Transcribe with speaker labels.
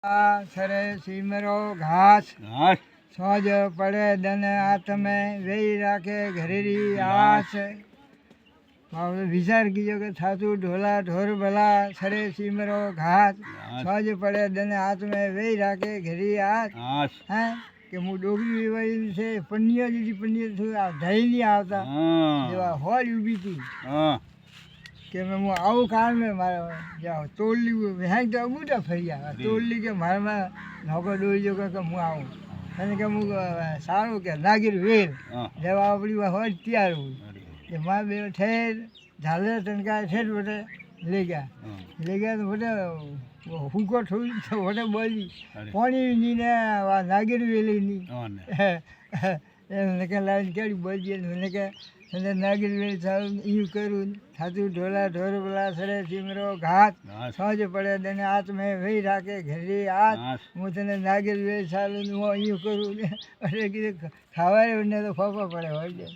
Speaker 1: સરે સીમરો ઘાસ સોજ પડે દન હાથમે વેઈ રાખે ઘરેરી આસ વિચાર કીજો કે થાતું ઢોલા ઢોર ભલા સરે સીમરો ઘાસ સોજ પડે દન હાથમે વેઈ રાખે ઘરી આસ હે કે હું ડોગરી વેવાઈ છે પન્નીઓ દીધી પન્નીઓ ધઈ નહીં આવતા એવા હોળ ઊભી હતી કે હું આવું કાળ મેં મારે તોડલી વેહાઈ તો બુટા ફરી આવ્યા તોડલી કે મારામાં નોકો દોરી જો કે હું આવું અને કે હું સારું કે નાગીર વેર જેવા આપણી હોય તૈયાર હોય કે મારે બે ઠેર ઝાલે ટનકા ઠેર વટે લઈ ગયા તો વટે હુકો ઠોઈ તો વટે બોલી પાણી નીને નાગીર વેલીની એને કે લાવીને કેવી બોલી એને કે અને નાગીર વેલ સારું ઈયું કર્યું થાતું ઢોલા ઢોર બોલા સરે સીમરો ઘાત સોજ પડે તને હાથ મેં વહી રાખે ઘરી હાથ હું તને નાગીર વેલ સારું હું ઈયું કરું અરે કીધું ખાવાય ને તો ખોખો પડે હોય